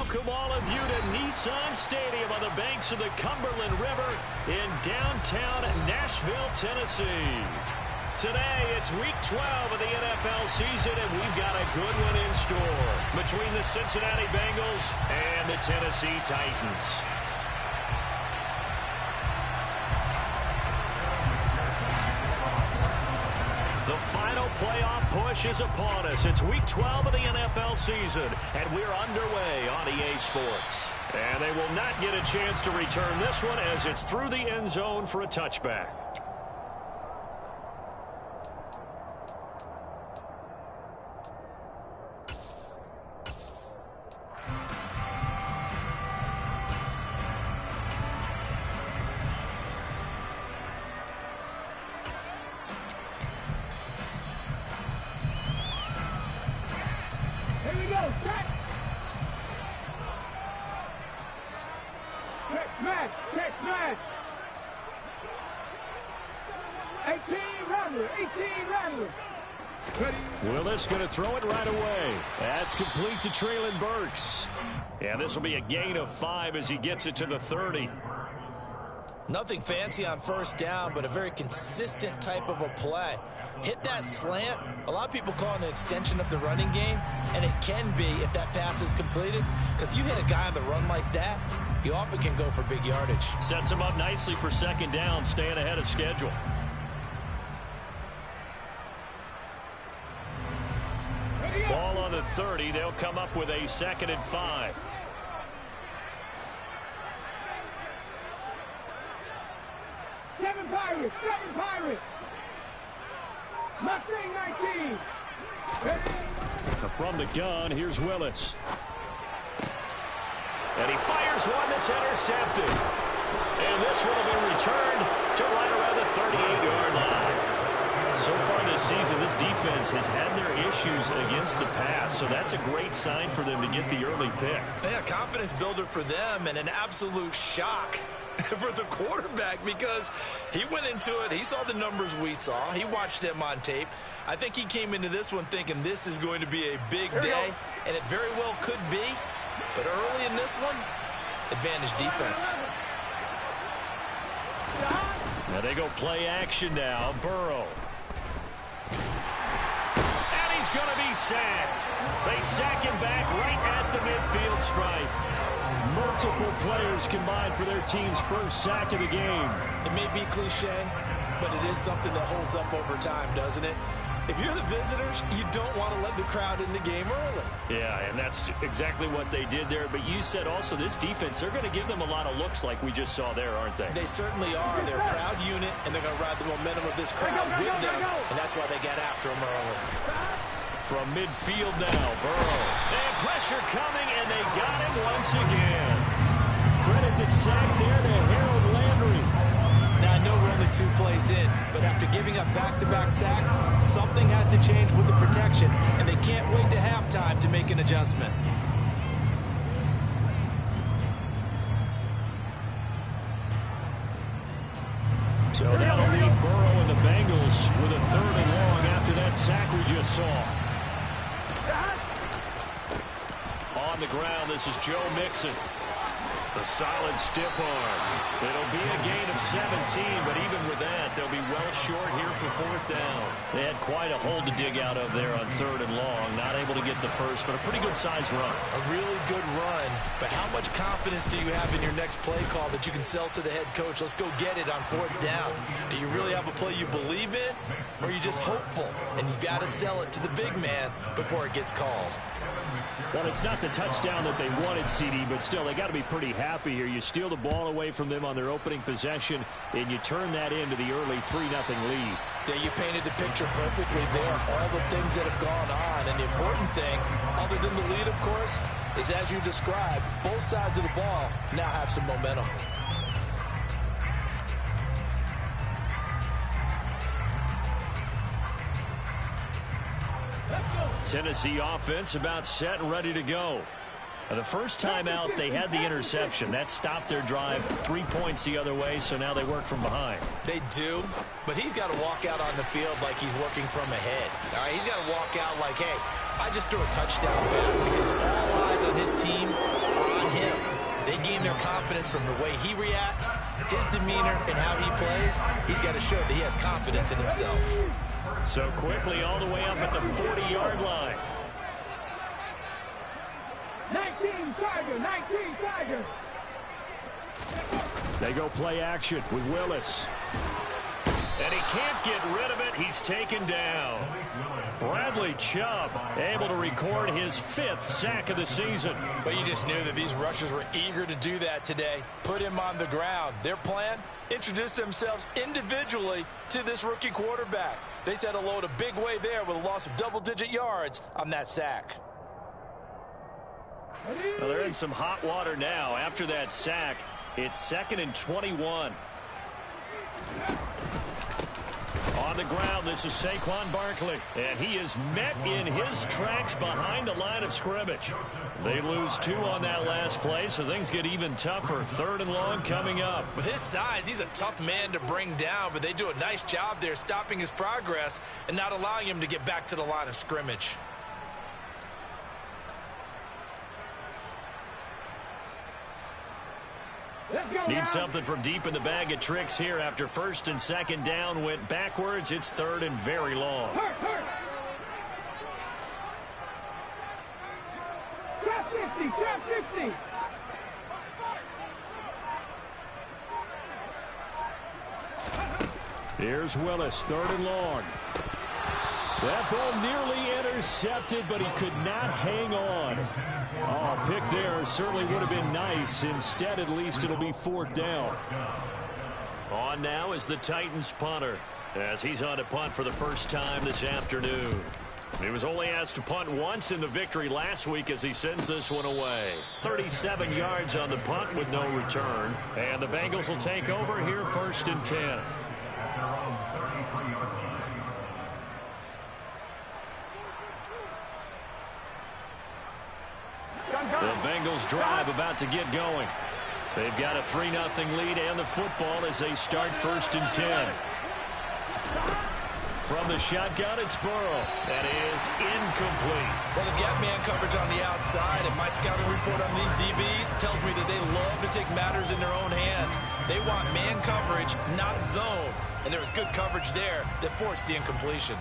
welcome all of you to Nissan Stadium on the banks of the Cumberland River in downtown Nashville, Tennessee. Today, it's Week 12 of the NFL season, and we've got a good one in store between the Cincinnati Bengals and the Tennessee Titans. The final playoff push is upon us. It's Week 12 of the NFL season, and we're underway on EA Sports. And they will not get a chance to return this one as it's through the end zone for a touchback. Willis going to throw it right away. That's complete to Treylon Burks. And this will be a gain of 5 as he gets it to the 30. Nothing fancy on first down, but a very consistent type of a play. Hit that slant. A lot of people call it an extension of the running game, and it can be if that pass is completed, because you hit a guy on the run like that, he often can go for big yardage. Sets him up nicely for second down, staying ahead of schedule. Ball on the 30. They'll come up with a 2nd and 5. Seven Pirates. Mustang 19. From the gun, here's Willis. And he fires one that's intercepted. And this one will be returned to right around the 38-yard line. So far this season, this defense has had their issues against the pass, so that's a great sign for them to get the early pick. Yeah, confidence builder for them and an absolute shock for the quarterback because he went into it. He saw the numbers we saw. He watched them on tape. I think he came into this one thinking this is going to be a big day, and it very well could be. But early in this one, advantage defense. Now they go play action now. Burrow. And he's going to be sacked. They sack him back right at the midfield stripe. Multiple players combined for their team's first sack of the game. It may be cliche, but it is something that holds up over time, doesn't it? If you're the visitors, you don't want to let the crowd in the game early. Yeah, and that's exactly what they did there. But you said also this defense, they're going to give them a lot of looks like we just saw there, aren't they? They certainly are. They're a proud unit, and they're going to ride the momentum of this crowd with them, and that's why they got after them early. From midfield now, Burrow. And pressure coming, and they got him once again. Credit the sack there to Harold Landry. Now, I know we're only 2 plays in, but after giving up back-to-back sacks, something has to change with the protection, and they can't wait to halftime to make an adjustment. So that'll leave Burrow and the Bengals with a 3rd and long after that sack we just saw. On the ground, this is Joe Mixon. A solid stiff arm. It'll be a gain of 17, but even with that, they'll be well short here for 4th down. They had quite a hole to dig out of there on 3rd and long. Not able to get the first, but a pretty good-sized run. A really good run, but how much confidence do you have in your next play call that you can sell to the head coach? Let's go get it on 4th down. Do you really have a play you believe in, or are you just hopeful? And you got to sell it to the big man before it gets called. Well, it's not the touchdown that they wanted, CD, but still, they got to be pretty happy here. You steal the ball away from them on their opening possession, and you turn that into the early 3-0 lead. Yeah, you painted the picture perfectly there. All the things that have gone on, and the important thing, other than the lead, of course, is as you described, both sides of the ball now have some momentum. Tennessee offense about set and ready to go. The first time out, they had the interception. That stopped their drive 3 points the other way, so now they work from behind. They do, but he's got to walk out on the field like he's working from ahead. All right, he's got to walk out like, hey, I just threw a touchdown pass because all eyes on his team are gain their confidence from the way he reacts, his demeanor, and how he plays. He's got to show that he has confidence in himself. So quickly all the way up at the 40-yard line. 19 Tiger, 19 Tiger. They go play action with Willis. And he can't get rid of it. He's taken down. Bradley Chubb able to record his 5th sack of the season. But you just knew that these rushers were eager to do that today. Put him on the ground. Their plan, introduce themselves individually to this rookie quarterback. They set a load a big way there with a loss of double-digit yards on that sack. Well, they're in some hot water now. After that sack, it's 2nd and 21. On the ground, this is Saquon Barkley, and he is met in his tracks behind the line of scrimmage. They lose 2 on that last play, so things get even tougher. 3rd and long coming up. With his size, he's a tough man to bring down, but they do a nice job there stopping his progress and not allowing him to get back to the line of scrimmage. Need something from deep in the bag of tricks here after 1st and 2nd down went backwards. It's 3rd and very long. Trap 50, trap 50. Here's Willis, 3rd and long. That ball nearly intercepted, but he could not hang on. Oh, pick there certainly would have been nice. Instead, at least it'll be 4th down. On now is the Titans punter, as he's on to punt for the first time this afternoon. He was only asked to punt once in the victory last week as he sends this one away. 37 yards on the punt with no return. And the Bengals will take over here 1st and 10. The Bengals drive about to get going. They've got a 3-0 lead and the football as they start 1st and 10. From the shotgun, it's Burrow. That is incomplete. Well, they've got man coverage on the outside, and my scouting report on these DBs tells me that they love to take matters in their own hands. They want man coverage, not zone. And there was good coverage there that forced the incompletion.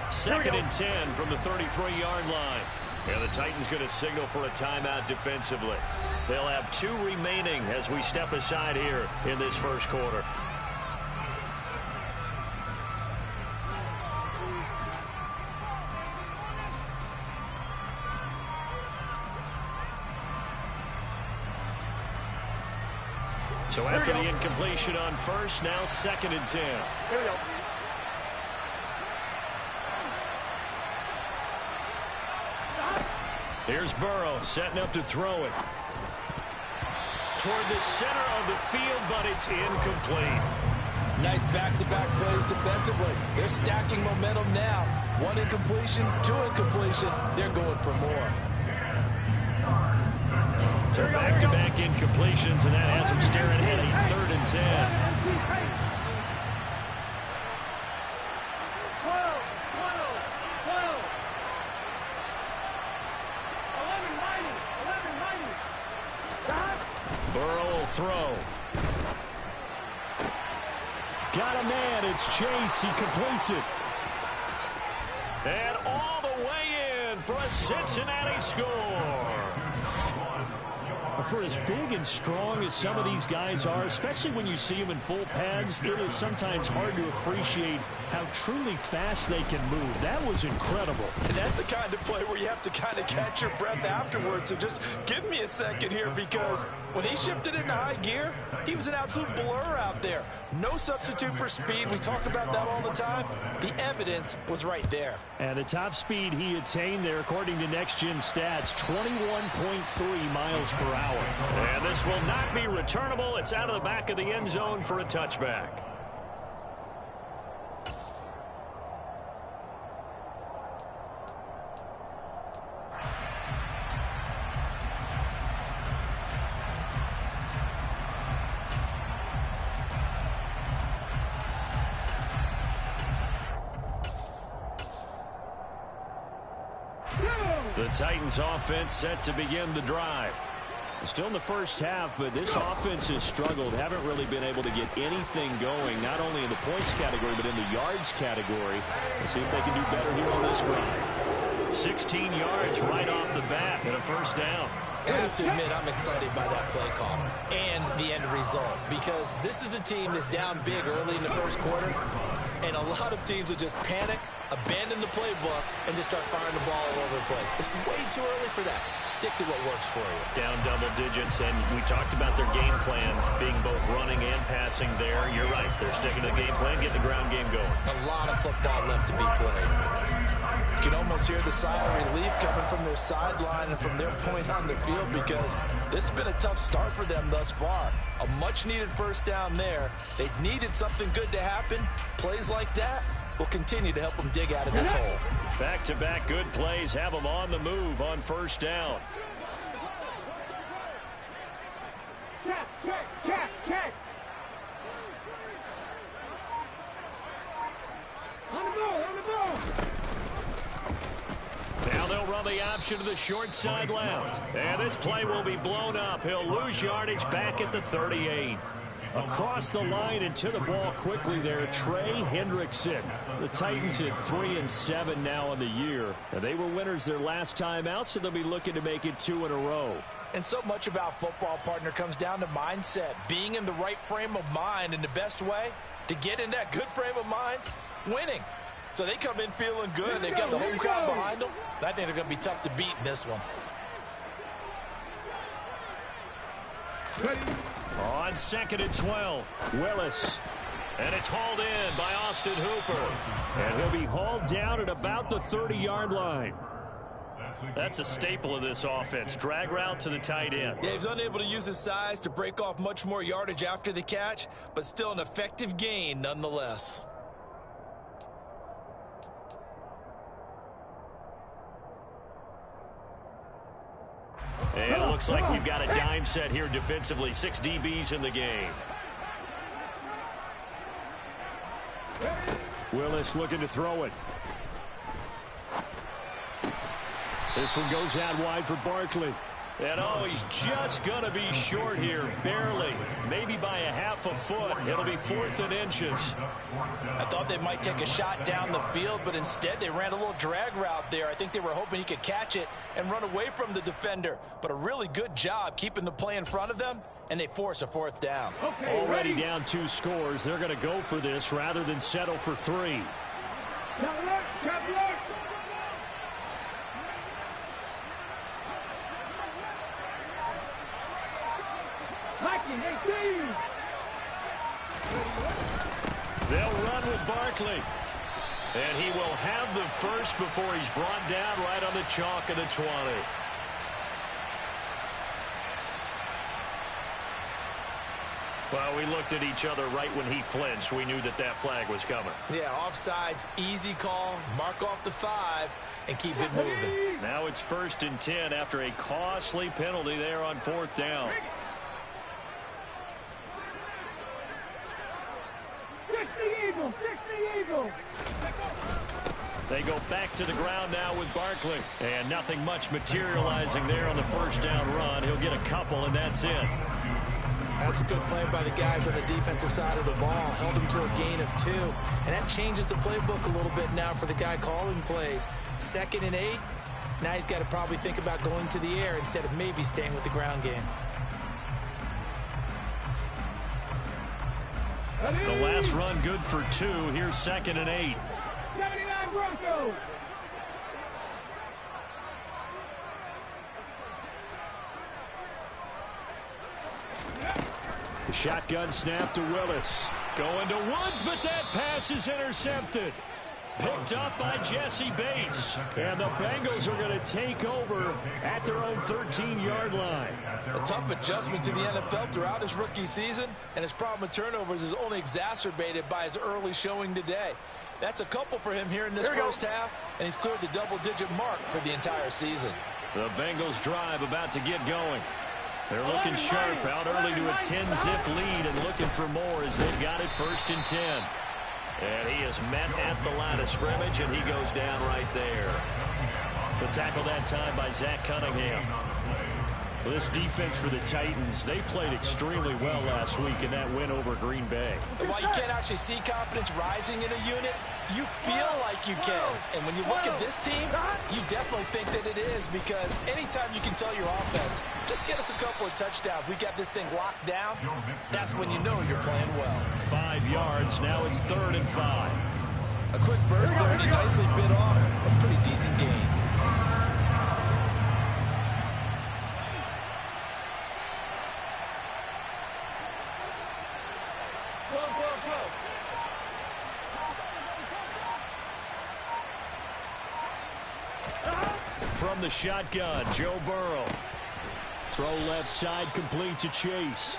Second and 10 from the 33-yard line. And the Titans going to signal for a timeout defensively. They'll have 2 remaining as we step aside here in this first quarter. So after the incompletion on 1st, now 2nd and 10. Here we go. Here's Burrow setting up to throw it. Toward the center of the field, but it's incomplete. Nice back-to-back plays defensively. They're stacking momentum now. 1 incompletion, 2 incompletion. They're going for more. So back-to-back incompletions, and that has them staring at a 3rd and 10. 11-90. Burrow will throw. Got a man. It's Chase. He completes it. And all the way in for a Cincinnati score. For as big and strong as some of these guys are, especially when you see them in full pads, it is sometimes hard to appreciate how truly fast they can move. That was incredible. And that's the kind of play where you have to kind of catch your breath afterwards. So just give me a second here, because when he shifted into high gear, he was an absolute blur out there. No substitute for speed. We talk about that all the time. The evidence was right there. And the top speed he attained there, according to Next Gen Stats, 21.3 miles per hour. And this will not be returnable. It's out of the back of the end zone for a touchback. The Titans offense set to begin the drive. Still in the first half, but this offense has struggled. Haven't really been able to get anything going, not only in the points category, but in the yards category. Let's see if they can do better here on this drive. 16 yards right off the bat and a first down. I have to admit, I'm excited by that play call and the end result, because this is a team that's down big early in the first quarter, and a lot of teams will just panic, abandon the playbook, and just start firing the ball all over the place. It's way too early for that. Stick to what works for you. Down double digits, and we talked about their game plan being both running and passing there. You're right. They're sticking to the game plan, getting the ground game going. A lot of football left to be played. You can almost hear the sigh of relief coming from their sideline and from their point on the field, because this has been a tough start for them thus far. A much-needed first down there. They needed something good to happen. Plays like that will continue to help them dig out of this hole. Back-to-back good plays have them on the move on first down. Check. On the ball. Now they'll run the option to the short side left. And this play will be blown up. He'll lose yardage back at the 38. Across the line and to the ball quickly there, Trey Hendrickson. The Titans at 3-7 now in the year. And they were winners their last time out, so they'll be looking to make it 2 in a row. And so much about football, partner, comes down to mindset. Being in the right frame of mind, and the best way to get in that good frame of mind, winning. So they come in feeling good. They've got the home crowd behind them. I think they're going to be tough to beat in this one. On 2nd and 12, Willis. And it's hauled in by Austin Hooper. And he'll be hauled down at about the 30-yard line. That's a staple of this offense. Drag route to the tight end. Yeah, he's unable to use his size to break off much more yardage after the catch, but still an effective gain nonetheless. And it looks like we've got a dime set here defensively. 6 DBs in the game. Willis looking to throw it. This one goes out wide for Barkley. And oh, he's just going to be short here, barely. Maybe by a half a foot. It'll be 4th and inches. I thought they might take a shot down the field, but instead they ran a little drag route there. I think they were hoping he could catch it and run away from the defender. But a really good job keeping the play in front of them, and they force a 4th down. Okay, already down 2 scores. They're going to go for this rather than settle for 3. Chop alert. They'll run with Barkley. And he will have the first before he's brought down right on the chalk of the 20. Well, we looked at each other right when he flinched. We knew that that flag was coming. Yeah, offsides, easy call, mark off the 5, and keep it moving. Now it's 1st and 10 after a costly penalty there on 4th down. They go back to the ground now with Barkley. And nothing much materializing there on the 1st down run. He'll get a couple, and that's it. That's a good play by the guys on the defensive side of the ball. Held him to a gain of 2. And that changes the playbook a little bit now for the guy calling plays. 2nd and 8. Now he's got to probably think about going to the air instead of maybe staying with the ground game. The last run good for 2. Here's 2nd and 8. 79 Broncos. The shotgun snap to Willis. Going to Woods, but that pass is intercepted. Picked up by Jesse Bates. And the Bengals are going to take over at their own 13-yard line. A tough adjustment to the NFL throughout his rookie season, and his problem with turnovers is only exacerbated by his early showing today. That's a couple for him here in this first half, and he's cleared the double-digit mark for the entire season. The Bengals drive about to get going. They're looking sharp, out early to a 10-zip lead and looking for more as they've got it 1st and 10. And he is met at the line of scrimmage, and he goes down right there. The tackle that time by Zach Cunningham. Well, this defense for the Titans, they played extremely well last week in that win over Green Bay. And while you can't actually see confidence rising in a unit, you feel like you can. And when you look at this team, you definitely think that it is, because anytime you can tell your offense, just get us a couple of touchdowns, we got this thing locked down, that's when you know you're playing well. 5 yards, now it's 3rd and 5. A quick burst there, and he nicely bit off a pretty decent gain. From the shotgun, Joe Burrow. Throw left side, complete to Chase.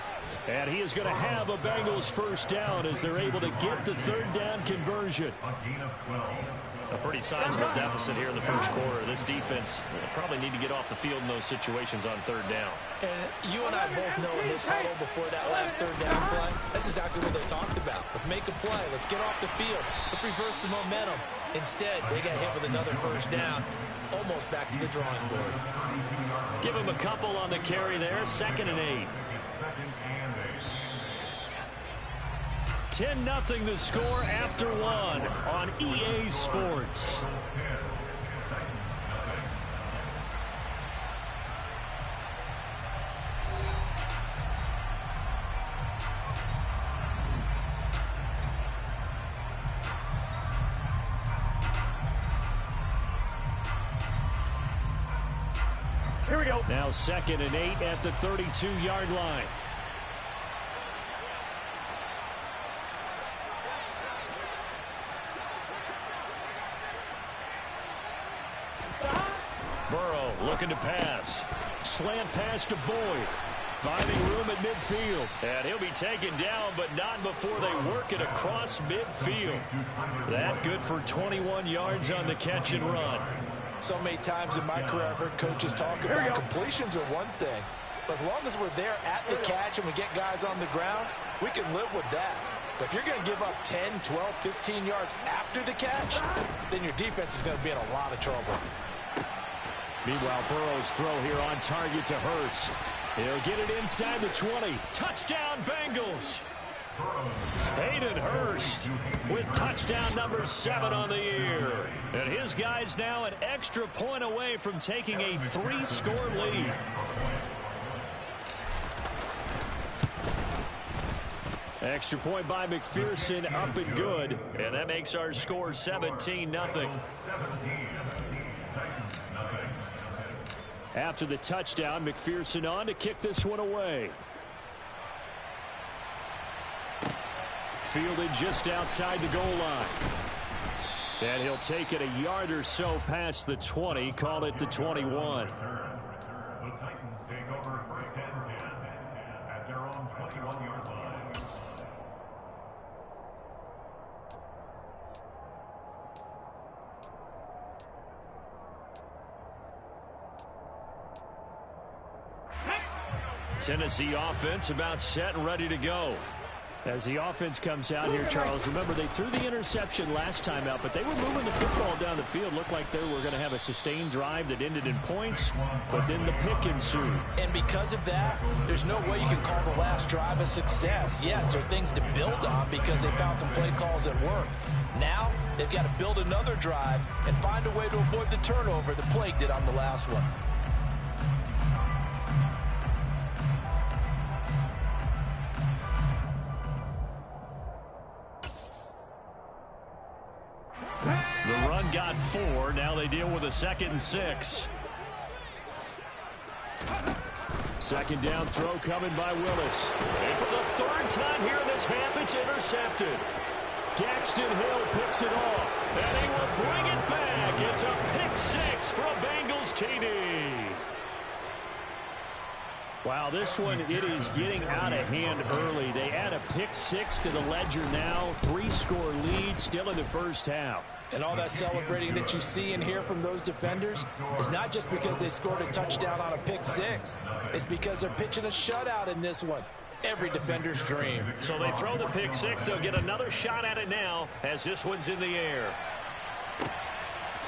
And he is going to have a Bengals first down as they're able to get the 3rd down conversion. A pretty sizable deficit here in the first quarter. This defense will probably need to get off the field in those situations on 3rd down. And you and I both know in this huddle before that last 3rd down play, that's exactly what they talked about. Let's make a play. Let's get off the field. Let's reverse the momentum. Instead, they got hit with another first down. Almost back to the drawing board. Give him a couple on the carry there. 2nd and 8. 10-0 the score after 1 on EA Sports. Here we go. Now 2nd and 8 at the 32-yard line. Burrow looking to pass. Slant pass to Boyd. Finding room at midfield. And he'll be taken down, but not before they work it across midfield. That good for 21 yards on the catch and run. So many times in my career, I've heard coaches talk about completions are one thing. But as long as we're there at the catch and we get guys on the ground, we can live with that. But if you're going to give up 10, 12, 15 yards after the catch, then your defense is going to be in a lot of trouble. Meanwhile, Burrow's throw here on target to Hurst. He'll get it inside the 20. Touchdown, Bengals. Hayden Hurst with touchdown number 7 on the year. And his guys now an extra point away from taking a 3-score lead. Extra point by McPherson, up and good. And that makes our score 17-0. After the touchdown, McPherson on to kick this one away. Fielded just outside the goal line. And he'll take it a yard or so past the 20, call it the 21. The Titans take over 1st and 10 at their own 21-yard line. Tennessee offense about set and ready to go. As the offense comes out here, Charles, remember they threw the interception last time out, but they were moving the football down the field. Looked like they were going to have a sustained drive that ended in points, but then the pick ensued. And because of that, there's no way you can call the last drive a success. Yes, there are things to build on because they found some play calls that work. Now, they've got to build another drive and find a way to avoid the turnover that plagued it on the last one. The run got 4. Now they deal with a 2nd and 6. 2nd down throw coming by Willis. And for the 3rd time here in this half, it's intercepted. Daxton Hill picks it off. And he will bring it back. It's a pick 6 for a Bengals TD. Wow, this one, it is getting out of hand early. They add a pick 6 to the ledger now. 3-score lead still in the first half. And all that celebrating that you see and hear from those defenders is not just because they scored a touchdown on a pick 6. It's because they're pitching a shutout in this one. Every defender's dream. So they throw the pick 6. They'll get another shot at it now as this one's in the air.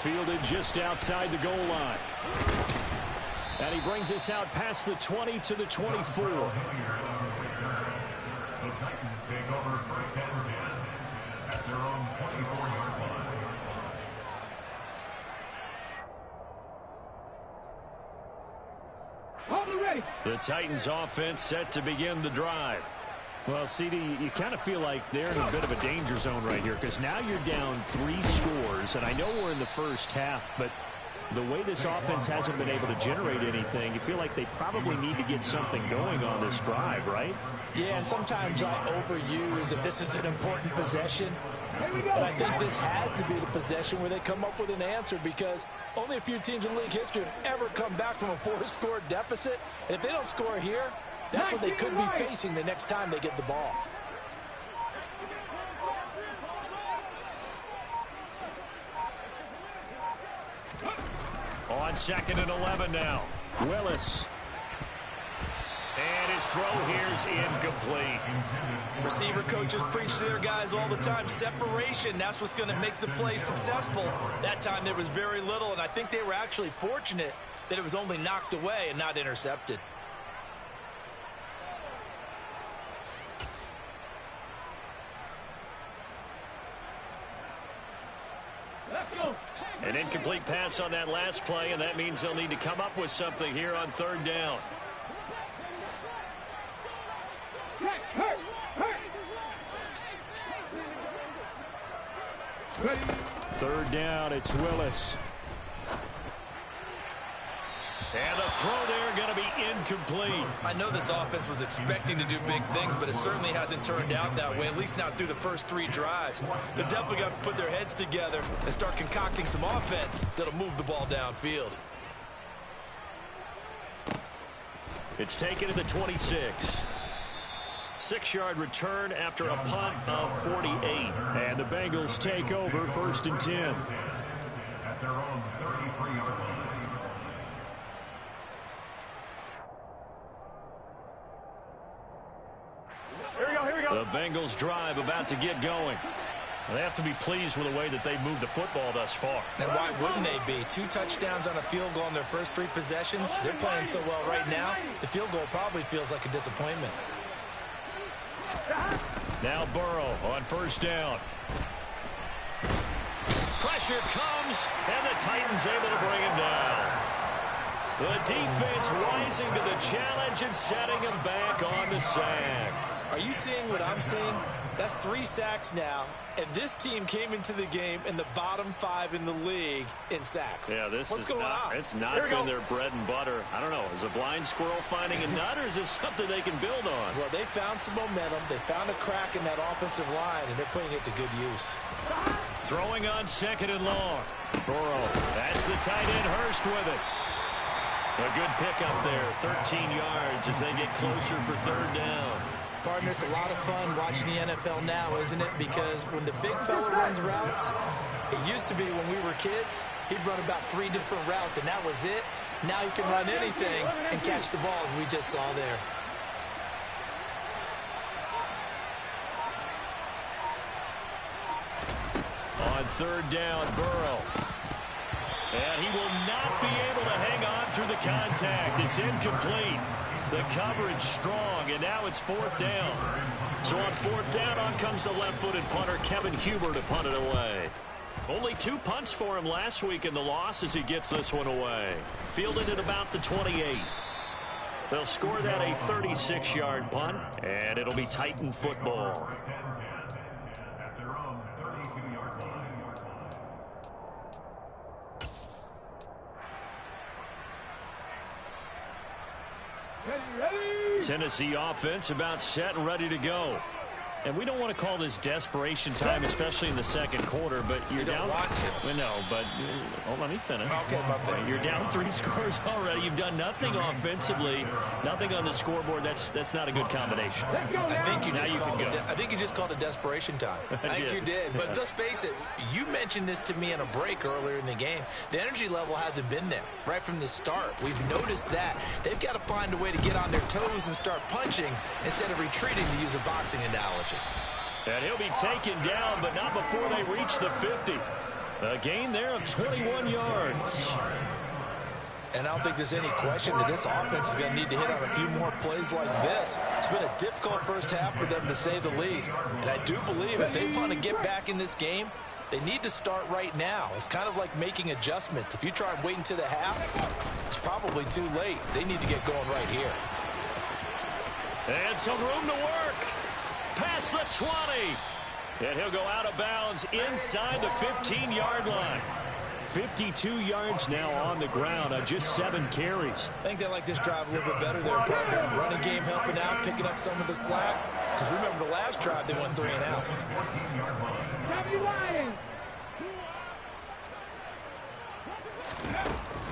fielded just outside the goal line. And he brings us out past the 20 to the 24. The Titans take over first and 10 at their own 24-yard line. The Titans offense set to begin the drive. Well, CD, you kind of feel like they're in a bit of a danger zone right here because now you're down 3 scores, and I know we're in the first half, but the way this offense hasn't been able to generate anything, you feel like they probably need to get something going on this drive, right? Yeah, and sometimes I overuse if this is an important possession. But I think this has to be the possession where they come up with an answer because only a few teams in league history have ever come back from a 4-score deficit. And if they don't score here, that's what they could be facing the next time they get the ball. On 2nd and 11 now. Willis. And his throw here's incomplete. Receiver coaches preach to their guys all the time. Separation, that's what's going to make the play successful. That time there was very little, and I think they were actually fortunate that it was only knocked away and not intercepted. Let's go. An incomplete pass on that last play, and that means they'll need to come up with something here on 3rd down. Hurt. Ready. 3rd down, it's Willis. And the throw there going to be incomplete. I know this offense was expecting to do big things, but it certainly hasn't turned out that way, at least not through the first 3 drives. They're definitely going to have to put their heads together and start concocting some offense that'll move the ball downfield. It's taken to the 26. 6-yard return after a punt of 48. And the Bengals take over 1st and 10. At their own 33-yard line. Here we go. The Bengals drive about to get going. They have to be pleased with the way that they've moved the football thus far. And why wouldn't they be? 2 touchdowns on a field goal in their first 3 possessions. They're playing so well right now, the field goal probably feels like a disappointment. Now Burrow on 1st down. Pressure comes, and the Titans able to bring him down. The defense rising to the challenge and setting him back on the sack. Are you seeing what I'm seeing? That's 3 sacks now, and this team came into the game in the bottom 5 in the league in sacks. Yeah, What's going on? It's not been their bread and butter. I don't know. Is a blind squirrel finding a nut, or is this something they can build on? Well, they found some momentum. They found a crack in that offensive line, and they're putting it to good use. Throwing on 2nd and long. Burrow. That's the tight end, Hurst with it. A good pickup there. 13 yards as they get closer for 3rd down. Partner, it's a lot of fun watching the NFL now, isn't it? Because when the big fella runs routes, it used to be when we were kids, he'd run about 3 different routes, and that was it. Now he can run anything and catch the ball, as we just saw there. On 3rd down, Burrow. And he will not be able to hang on through the contact. It's incomplete. The coverage strong, and now it's 4th down. So on 4th down, on comes the left-footed punter, Kevin Huber, to punt it away. Only 2 punts for him last week in the loss as he gets this one away. Fielded at about the 28. They'll score that a 36-yard punt, and it'll be Titan football. At their own 32-yard line. Ready. Tennessee offense about set and ready to go. And we don't want to call this desperation time, especially in the 2nd quarter, but you're down. Want to. Well, no, but let me finish. Okay, my bad. You're down 3 scores already. You've done nothing offensively, nothing on the scoreboard. That's not a good combination. Let's go now. I think you just called it desperation time. I think you did. But let's face it, you mentioned this to me in a break earlier in the game. The energy level hasn't been there right from the start. We've noticed that. They've got to find a way to get on their toes and start punching instead of retreating, to use a boxing analogy. And he'll be taken down, but not before they reach the 50. A gain there of 21 yards. And I don't think there's any question that this offense is going to need to hit on a few more plays like this. It's been a difficult first half for them, to say the least. And I do believe if they want to get back in this game, they need to start right now. It's kind of like making adjustments. If you try and wait until the half, it's probably too late. They need to get going right here. And some room to work. Past the 20. And he'll go out of bounds inside the 15-yard line. 52 yards now on the ground on just 7 carries. I think they like this drive a little bit better there, partner. Running game helping out, picking up some of the slack. Because remember the last drive, they went 3 and out.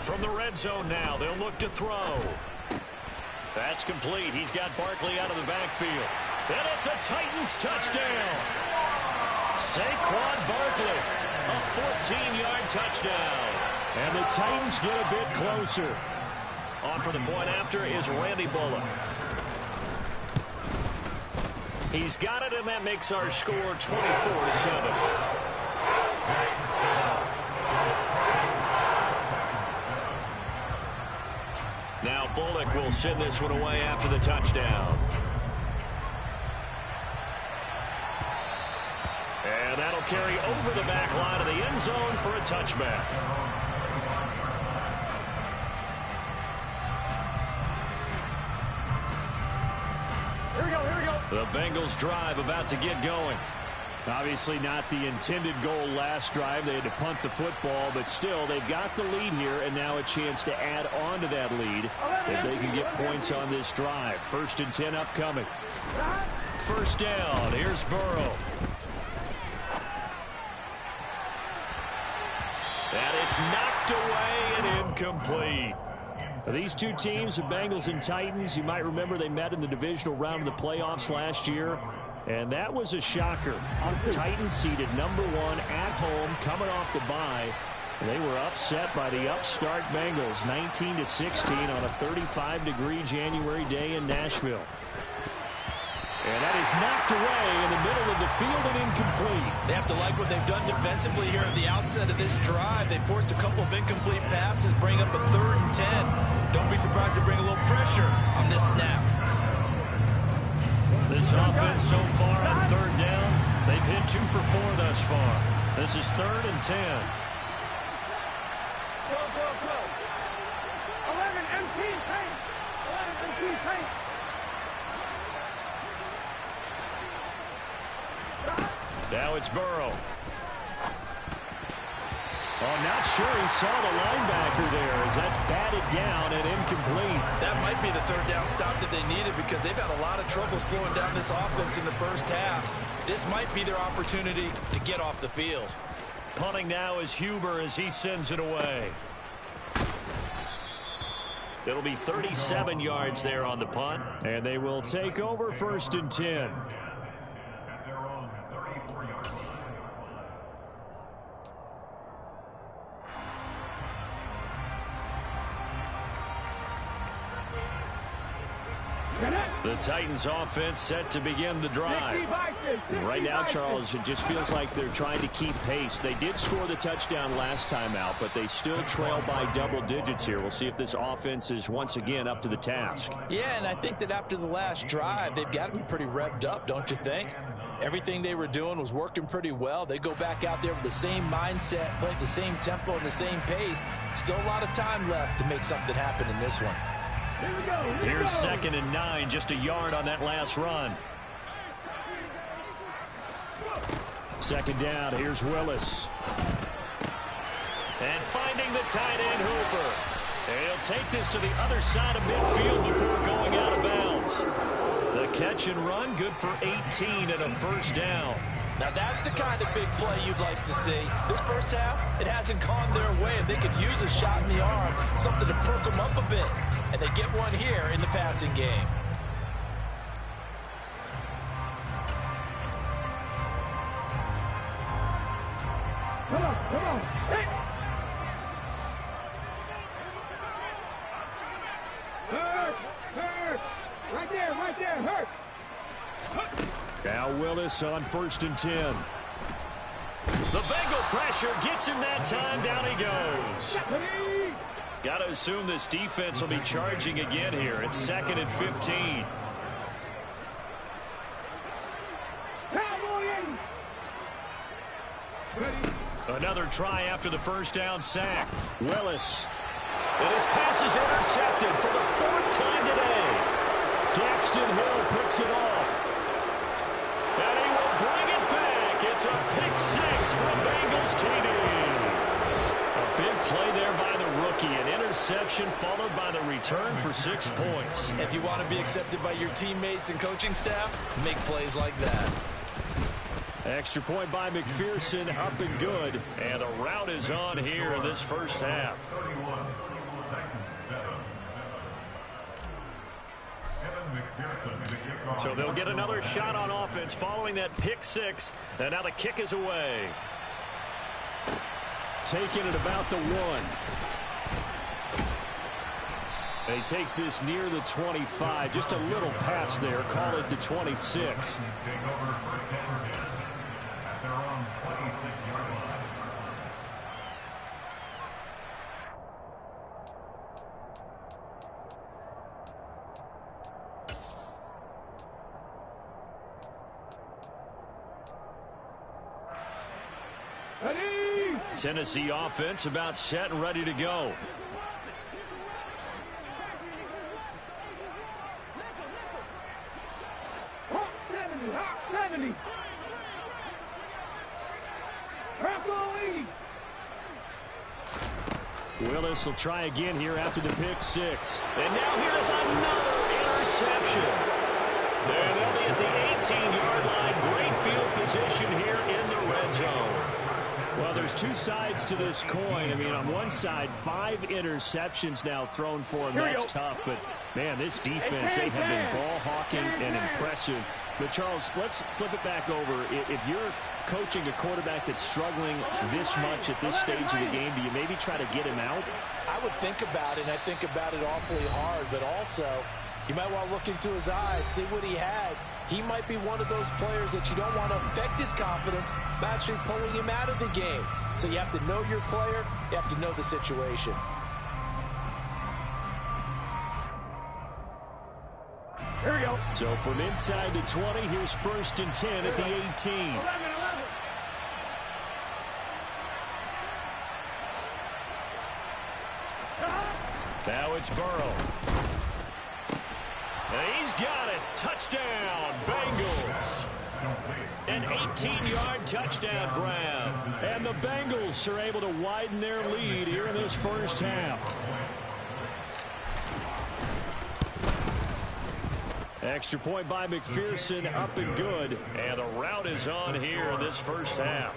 From the red zone now, they'll look to throw. That's complete. He's got Barkley out of the backfield. And it's a Titans touchdown. Saquon Barkley, a 14-yard touchdown. And the Titans get a bit closer. On for the point after is Randy Bullock. He's got it, and that makes our score 24-7. Now Bullock will send this one away after the touchdown. And that'll carry over the back line of the end zone for a touchback. Here we go. The Bengals drive about to get going. Obviously not the intended goal last drive. They had to punt the football, but still they've got the lead here, and now a chance to add on to that lead if they can get points on this drive. 1st and 10 upcoming. First down. Here's Burrow. And it's knocked away and incomplete. For these two teams, the Bengals and Titans, you might remember they met in the divisional round of the playoffs last year. And that was a shocker. Titans seeded number 1 at home, coming off the bye. They were upset by the upstart Bengals, 19-16 on a 35-degree January day in Nashville. And that is knocked away in the middle of the field and incomplete. They have to like what they've done defensively here at the outset of this drive. They forced a couple of incomplete passes, bring up a 3rd and 10. Don't be surprised to bring a little pressure on this snap. This offense so far on 3rd down, they've hit 2 for 4 thus far. This is 3rd and 10. Go. 11 MT paint. 11 MT paint. Now it's Burrow. Oh, not sure he saw the linebacker there as that's batted down and incomplete. That might be the 3rd down stop that they needed because they've had a lot of trouble slowing down this offense in the first half. This might be their opportunity to get off the field. Punting now is Huber as he sends it away. It'll be 37 yards there on the punt, and they will take over 1st and 10. The Titans offense set to begin the drive. Right now, Charles, it just feels like they're trying to keep pace. They did score the touchdown last time out, but they still trail by double digits here. We'll see if this offense is once again up to the task. Yeah, and I think that after the last drive, they've got to be pretty revved up, don't you think? Everything they were doing was working pretty well. They go back out there with the same mindset, playing the same tempo and the same pace. Still a lot of time left to make something happen in this one. Here's 2nd and 9, just a yard on that last run. 2nd down, here's Willis. And finding the tight end Hooper. And he'll take this to the other side of midfield before going out of bounds. The catch and run, good for 18 and a 1st down. Now that's the kind of big play you'd like to see. This first half, it hasn't gone their way, and they could use a shot in the arm, something to perk them up a bit. And they get one here in the passing game. Come on. Hey. Hurt. Right there, hurt. Now Willis on 1st and 10. The The Bengal pressure gets him that time. Down he goes. Got to assume this defense will be charging again here. It's 2nd and 15. Another try after the first down sack. Willis. And his pass is intercepted for the 4th time today. Daxton Hill picks it off. And he will bring it back. It's a pick 6 from Bengals TD. A big play there by the rookie. An interception followed by the return for 6 points. If you want to be accepted by your teammates and coaching staff, make plays like that. Extra point by McPherson, up and good. And a rout is on here in this first half. So they'll get another shot on offense following that pick 6. And now the kick is away. Taking it about the 1. He takes this near the 25. Just a little pass there. Call it the 26. Tennessee offense about set and ready to go. Willis will try again here after the pick 6. And now here's another interception. And they'll be at the 18-yard line. Great field position here in the red zone. Well, there's 2 sides to this coin. I mean, on one side, 5 interceptions now thrown for him. That's tough. But, man, this defense, they have been ball hawking and impressive. But, Charles, let's flip it back over. If you're coaching a quarterback that's struggling this much at this stage of the game, do you maybe try to get him out? I would think about it, and I think about it awfully hard. But also, you might want to look into his eyes, see what he has. He might be one of those players that you don't want to affect his confidence by actually pulling him out of the game. So you have to know your player. You have to know the situation. Here we go. So from inside the 20, here's 1st and 10 at the 18. 11. Now it's Burrow. And he's got it. Touchdown, Bengals. An 18-yard touchdown grab. And the Bengals are able to widen their lead here in this first half. Extra point by McPherson, up and good. And the rout is on here in this first half.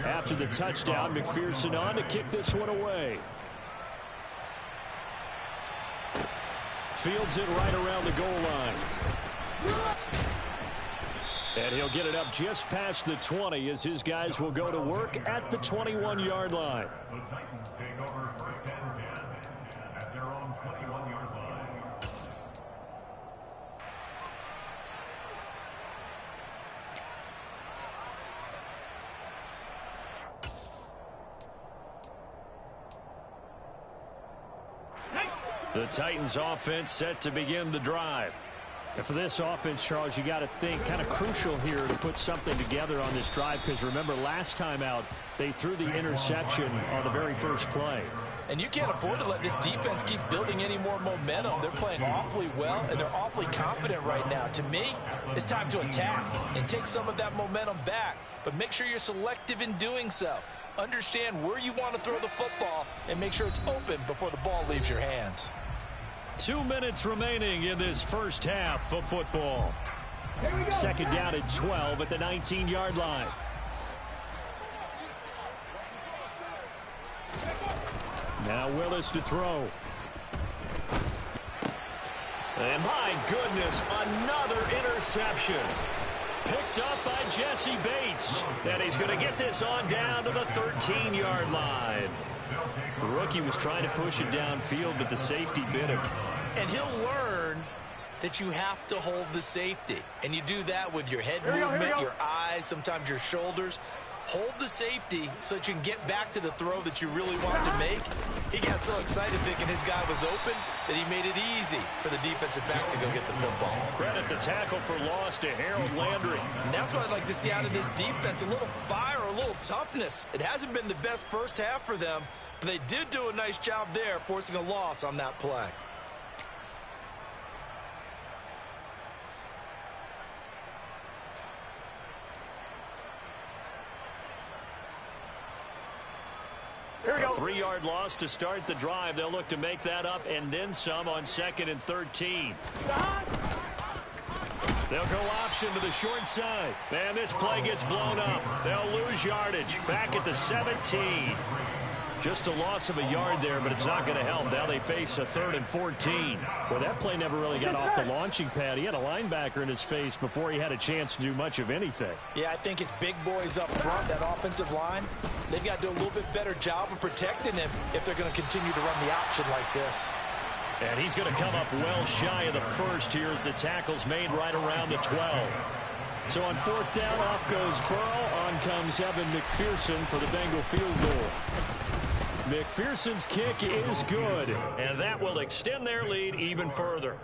After the touchdown, McPherson on to kick this one away. Fields it right around the goal line. And he'll get it up just past the 20 as his guys will go to work at the 21-yard line. The Titans take over 1st and 10 at their own 21-yard line. The Titans offense set to begin the drive. And for this offense, Charles, you got to think kind of crucial here to put something together on this drive, because remember last time out they threw the interception on the very first play. And you can't afford to let this defense keep building any more momentum. They're playing awfully well, and they're awfully confident right now. To me, it's time to attack and take some of that momentum back. But make sure you're selective in doing so. Understand where you want to throw the football and make sure it's open before the ball leaves your hands. 2 minutes remaining in this first half of football. 2nd down and 12 at the 19-yard line. Now Willis to throw. And my goodness, another interception. Picked up by Jesse Bates. And he's going to get this on down to the 13-yard line. The rookie was trying to push it downfield, but the safety bit him. And he'll learn that you have to hold the safety. And you do that with your head movement, your eyes, sometimes your shoulders. Hold the safety so that you can get back to the throw that you really want to make. He got so excited thinking his guy was open that he made it easy for the defensive back to go get the football. Credit the tackle for loss to Harold Landry. And that's what I'd like to see out of this defense, a little fire, a little toughness. It hasn't been the best first half for them, but they did do a nice job there, forcing a loss on that play. A 3-yard loss to start the drive. They'll look to make that up and then some on 2nd and 13. They'll go option to the short side. And this play gets blown up. They'll lose yardage. Back at the 17. Just a loss of a yard there, but it's not going to help. Now they face a 3rd and 14. Well, that play never really got off the launching pad. He had a linebacker in his face before he had a chance to do much of anything. Yeah, I think his big boys up front, that offensive line, they've got to do a little bit better job of protecting him if they're going to continue to run the option like this. And he's going to come up well shy of the first here as the tackle's made right around the 12. So on 4th down, off goes Burrow. On comes Evan McPherson for the Bengal field goal. McPherson's kick is good, and that will extend their lead even further.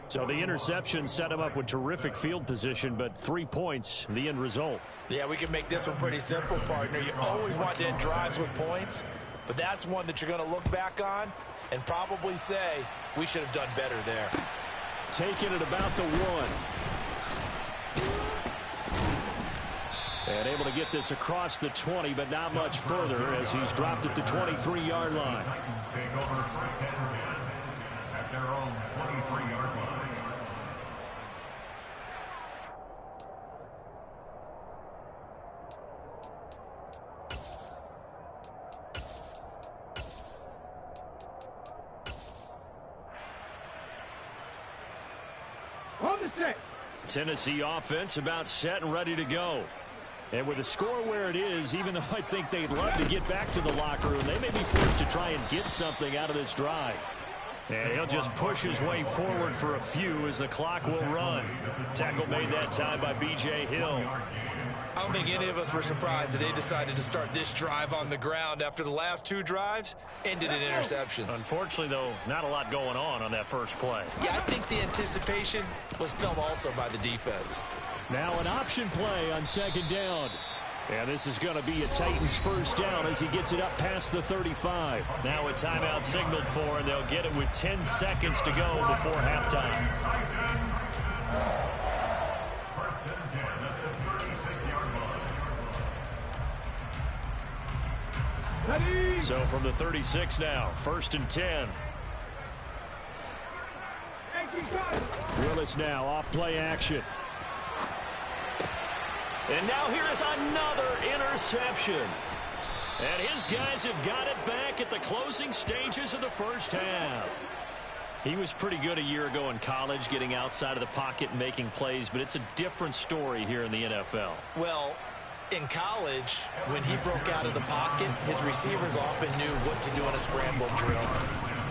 So the interception set him up with terrific field position, but 3 points, the end result. Yeah, we can make this one pretty simple, partner. You always want to end drives with points, but that's one that you're going to look back on and probably say, we should have done better there. Taking it about the 1. And able to get this across the 20, but not much further as he's dropped it to 23-yard line. Titans take over 1st and 10 at their own 23-yard line. On the set. Tennessee offense about set and ready to go. And with the score where it is, even though I think they'd love to get back to the locker room, they may be forced to try and get something out of this drive. And he'll just push his way forward for a few as the clock will run. Tackle made that time by B.J. Hill. I don't think any of us were surprised that they decided to start this drive on the ground after the last 2 drives ended in interceptions. Unfortunately, though, not a lot going on that first play. Yeah, I think the anticipation was felt also by the defense. Now an option play on 2nd down. And this is going to be a Titans first down as he gets it up past the 35. Now a timeout signaled for, and they'll get it with 10 seconds to go before halftime. 1st and 10 at the 36-yard line. Ready. So from the 36 now, 1st and 10. Willis now off play action. And now here is another interception. And his guys have got it back at the closing stages of the first half. He was pretty good a year ago in college, getting outside of the pocket and making plays, but it's a different story here in the NFL. Well, in college, when he broke out of the pocket, his receivers often knew what to do in a scramble drill.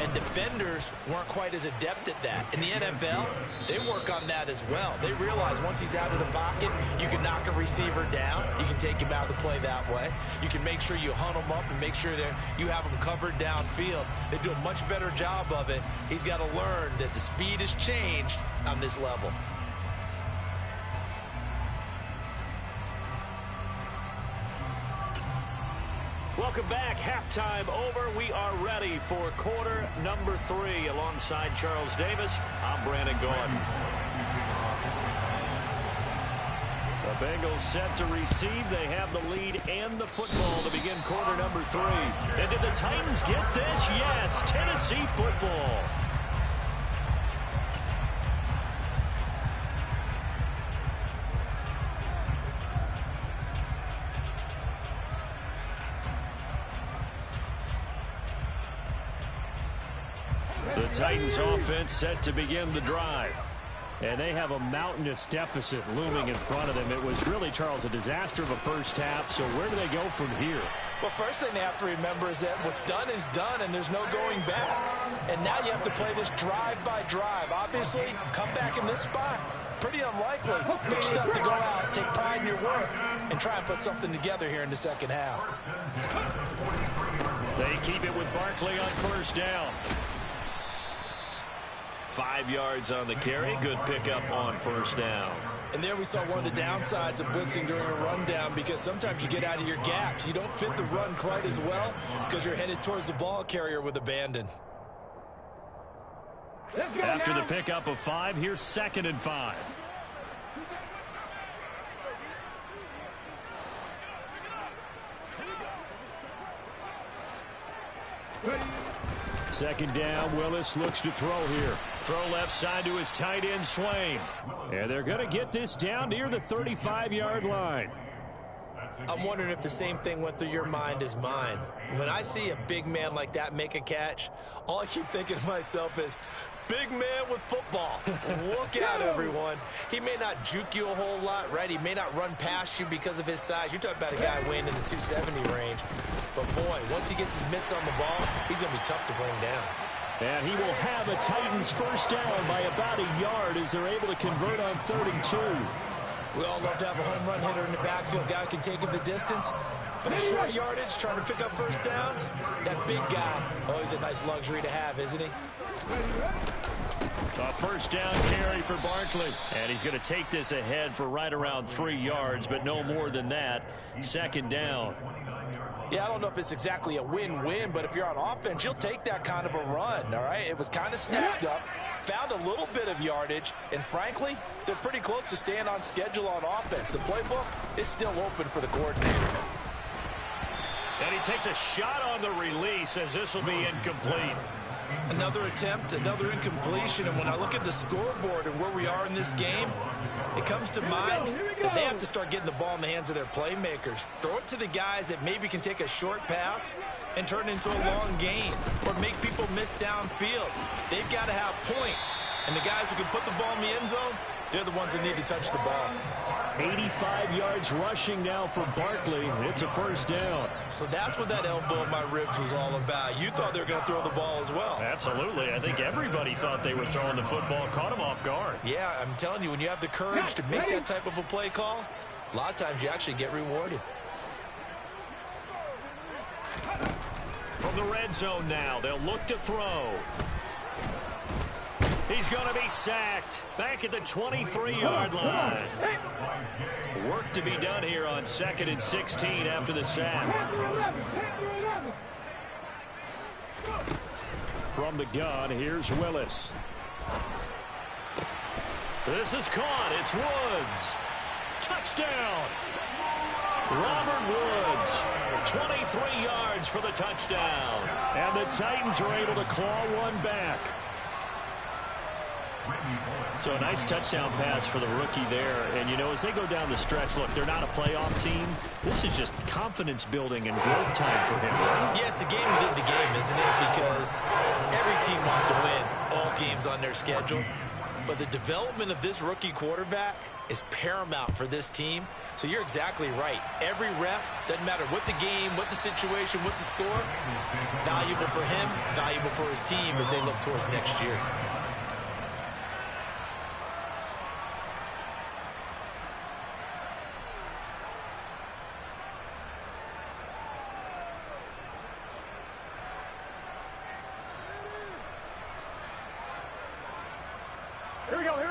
And defenders weren't quite as adept at that. In the NFL, they work on that as well. They realize once he's out of the pocket, you can knock a receiver down. You can take him out of the play that way. You can make sure you hunt him up and make sure that you have him covered downfield. They do a much better job of it. He's got to learn that the speed has changed on this level. Welcome back. Halftime over. We are ready for quarter number 3. Alongside Charles Davis, I'm Brandon Gordon. The Bengals set to receive. They have the lead and the football to begin quarter number 3. And did the Titans get this? Yes, Tennessee football. The Titans offense set to begin the drive. And they have a mountainous deficit looming in front of them. It was really, Charles, a disaster of a first half. So where do they go from here? Well, first thing they have to remember is that what's done is done, and there's no going back. And now you have to play this drive by drive. Obviously, come back in this spot, pretty unlikely. But you just have to go out, take pride in your work, and try and put something together here in the second half. They keep it with Barkley on first down. 5 yards on the carry. Good pickup on first down. And there we saw one of the downsides of blitzing during a rundown, because sometimes you get out of your gaps. You don't fit the run quite as well because you're headed towards the ball carrier with abandon. After the pickup of 5, here's 2nd and 5. Second down, Willis looks to throw here. Throw left side to his tight end, Swain. And they're going to get this down near the 35-yard line. I'm wondering if the same thing went through your mind as mine. When I see a big man like that make a catch, all I keep thinking to myself is, big man with football. Look out, everyone. He may not juke you a whole lot, right? He may not run past you because of his size. You're talking about a guy weighing in the 270 range. But, boy, once he gets his mitts on the ball, he's going to be tough to bring down. And he will have a Titans first down by about a yard as they're able to convert on 3rd and 2. We all love to have a home run hitter in the backfield. Guy who can take it the distance. But a short yardage, trying to pick up first downs, that big guy, always a nice luxury to have, isn't he? A first down carry for Barkley. And he's going to take this ahead for right around 3 yards, but no more than that. 2nd down. Yeah, I don't know if it's exactly a win-win, but if you're on offense, you'll take that kind of a run, all right? It was kind of stacked up, found a little bit of yardage, and frankly, they're pretty close to staying on schedule on offense. The playbook is still open for the coordinator. And he takes a shot on the release as this will be incomplete. Another attempt, another incompletion, and when I look at the scoreboard and where we are in this game, it comes to mind that they have to start getting the ball in the hands of their playmakers. Throw it to the guys that maybe can take a short pass and turn it into a long gain or make people miss downfield. They've got to have points, and the guys who can put the ball in the end zone, they're the ones that need to touch the ball. 85 yards rushing now for Barkley. It's a first down. So that's what that elbow in my ribs was all about. You thought they were going to throw the ball as well. Absolutely. I think everybody thought they were throwing the football, caught him off guard. Yeah, I'm telling you, when you have the courage to make that type of a play call, a lot of times you actually get rewarded. From the red zone now, they'll look to throw. He's going to be sacked back at the 23-yard line. Work to be done here on 2nd and 16 after the sack. From the gun, here's Willis. This is caught. It's Woods. Touchdown. Robert Woods, 23 yards for the touchdown. And the Titans are able to claw one back. So a nice touchdown pass for the rookie there. And, you know, as they go down the stretch, look, they're not a playoff team. This is just confidence building and growth time for him, right? Yeah, it's a game within the game, isn't it? Because every team wants to win all games on their schedule. But the development of this rookie quarterback is paramount for this team. So you're exactly right. Every rep, doesn't matter what the game, what the situation, what the score, valuable for him, valuable for his team as they look towards next year.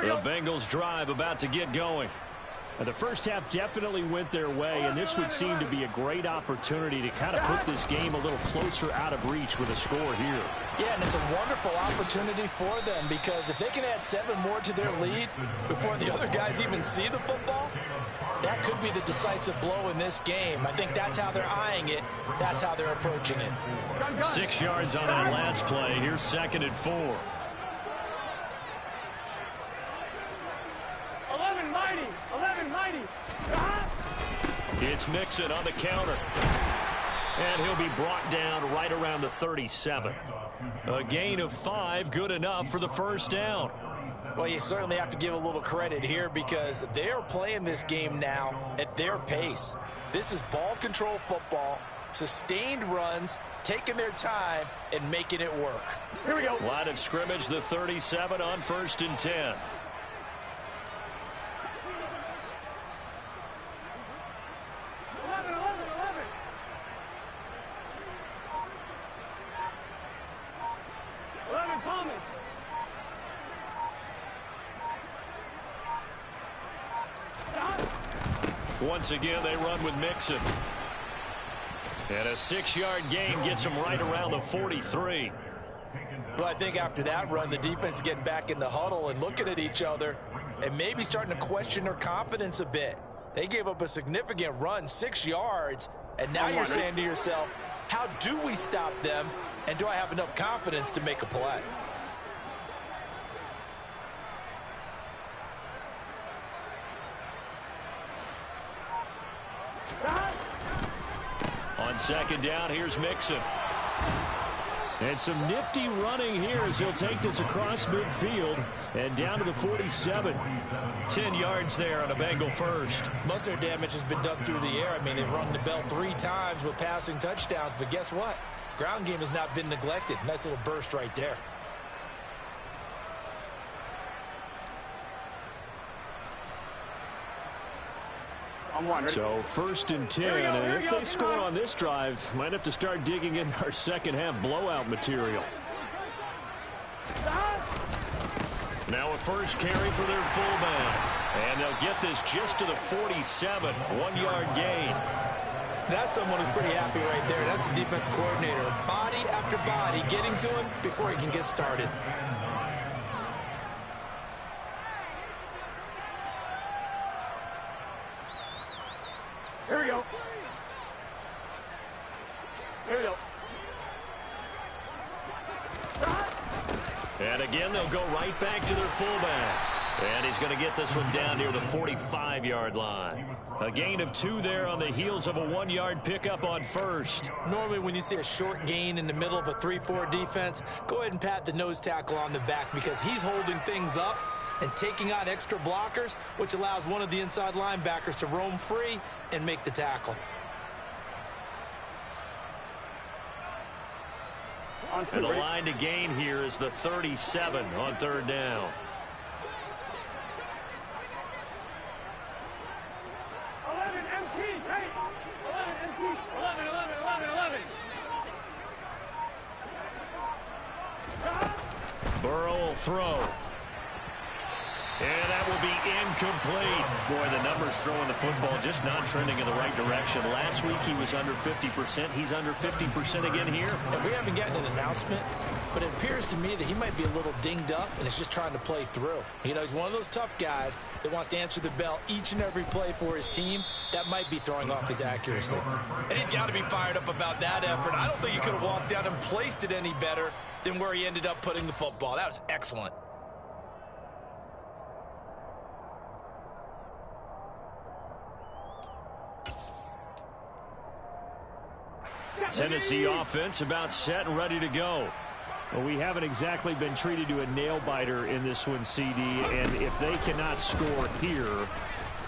The Bengals drive about to get going. And the first half definitely went their way, and this would seem to be a great opportunity to kind of put this game a little closer out of reach with a score here. Yeah, and it's a wonderful opportunity for them, because if they can add 7 more to their lead before the other guys even see the football, that could be the decisive blow in this game. I think that's how they're eyeing it. That's how they're approaching it. 6 yards on that last play. Here's 2nd and 4. 11-90. It's Mixon on the counter. And he'll be brought down right around the 37. A gain of 5, good enough for the first down. Well, you certainly have to give a little credit here because they're playing this game now at their pace. This is ball control football, sustained runs, taking their time, and making it work. Here we go. Line of scrimmage, the 37 on 1st and 10. 11 Thomas. Once again, they run with Mixon. And a 6-yard gain gets them right around the 43. Well, I think after that run, the defense is getting back in the huddle and looking at each other and maybe starting to question their confidence a bit. They gave up a significant run, 6 yards, and now you're saying to yourself, how do we stop them, and do I have enough confidence to make a play? On 2nd down, here's Mixon. And some nifty running here as he'll take this across midfield and down to the 47. 10 yards there on a Bengal first. Most of their damage has been done through the air. I mean, they've rung the bell 3 times with passing touchdowns, but guess what? Ground game has not been neglected. Nice little burst right there. So 1st and 10, and if they score on this drive, might have to start digging in our second half blowout material. Now a first carry for their fullback, and they'll get this just to the 47, 1-yard gain. That's someone who's pretty happy right there. That's the defense coordinator. Body after body getting to him before he can get started. Here we go. Here we go. And again, they'll go right back to their fullback. And he's going to get this one down near the 45-yard line. A gain of 2 there on the heels of a 1-yard pickup on first. Normally when you see a short gain in the middle of a 3-4 defense, go ahead and pat the nose tackle on the back because he's holding things up and taking on extra blockers, which allows one of the inside linebackers to roam free and make the tackle. And the line to gain here is the 37 on 3rd down. 11 MT, hey! 11 MT, 11, 11, 11, 11. Burrow will throw. And that will be incomplete. Boy, the numbers throwing the football just not trending in the right direction. Last week he was under 50%. He's under 50% again here. And we haven't gotten an announcement, but it appears to me that he might be a little dinged up and is just trying to play through. You know, he's one of those tough guys that wants to answer the bell each and every play for his team. That might be throwing off his accuracy. And he's got to be fired up about that effort. I don't think he could have walked down and placed it any better than where he ended up putting the football. That was excellent. Tennessee offense about set and ready to go. Well, we haven't exactly been treated to a nail-biter in this one, CD, and if they cannot score here,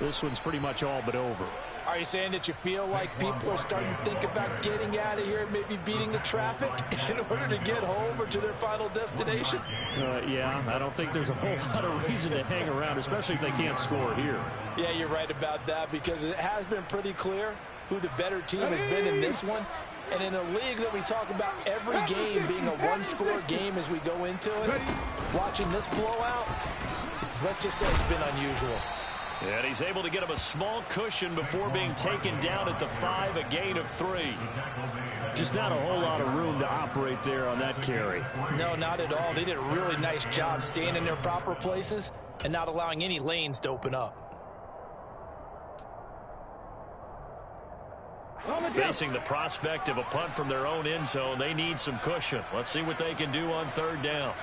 this one's pretty much all but over. Are you saying that you feel like people are starting to think about getting out of here and maybe beating the traffic in order to get home or to their final destination? Yeah, I don't think there's a whole lot of reason to hang around, especially if they can't score here. Yeah, you're right about that because it has been pretty clear who the better team has been in this one. And in a league that we talk about every game being a one-score game as we go into it, watching this blowout, let's just say it's been unusual. And he's able to get him a small cushion before being taken down at the 5, a gain of 3. Just not a whole lot of room to operate there on that carry. No, not at all. They did a really nice job staying in their proper places and not allowing any lanes to open up. Facing the prospect of a punt from their own end zone, they need some cushion. Let's see what they can do on 3rd down.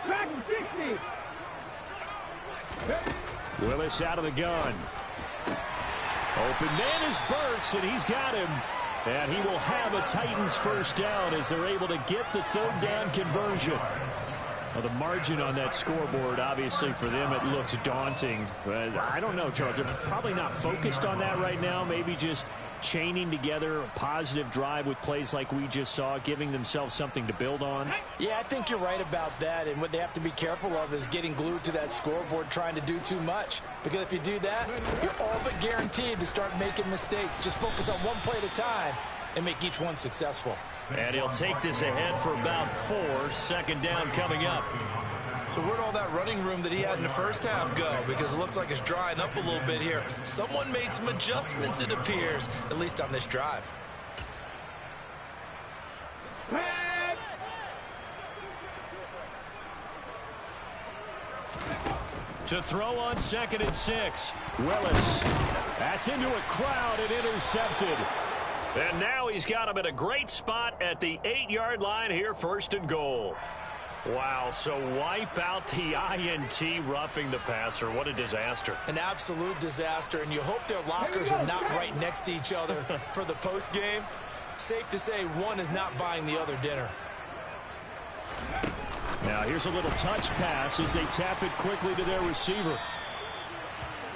Back 60. Willis out of the gun. Open man is Burks, and he's got him. And he will have a Titans first down as they're able to get the third down conversion. Well, the margin on that scoreboard, obviously, for them, it looks daunting. But I don't know, Charles. They're probably not focused on that right now. Maybe just chaining together a positive drive with plays like we just saw, giving themselves something to build on. Yeah, I think you're right about that. And what they have to be careful of is getting glued to that scoreboard, trying to do too much. Because if you do that, you're all but guaranteed to start making mistakes. Just focus on one play at a time and make each one successful. And he'll take this ahead for about 4. Second down coming up. So where'd all that running room that he had in the first half go? Because it looks like it's drying up a little bit here. Someone made some adjustments, it appears, at least on this drive. To throw on 2nd and 6. Willis. That's into a crowd and intercepted. And now he's got him at a great spot at the 8-yard line here, 1st and goal. Wow, so wipe out the INT, roughing the passer. What a disaster. An absolute disaster, and you hope their lockers are not right next to each other for the postgame. Safe to say one is not buying the other dinner. Now here's a little touch pass as they tap it quickly to their receiver.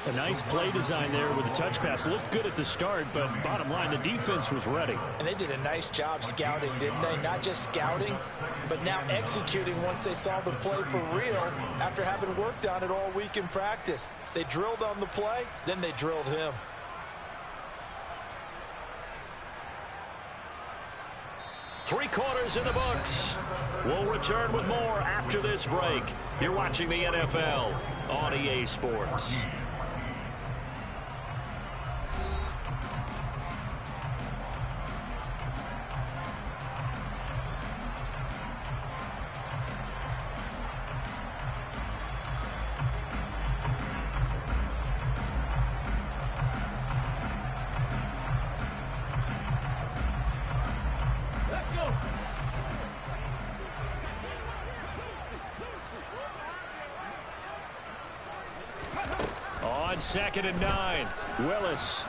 A nice play design there with the touch pass. Looked good at the start, but bottom line, the defense was ready. And they did a nice job scouting, didn't they? Not just scouting, but now executing once they saw the play for real after having worked on it all week in practice. They drilled on the play, then they drilled him. Three quarters in the books. We'll return with more after this break. You're watching the NFL on EA Sports. On 2nd and 9, Willis.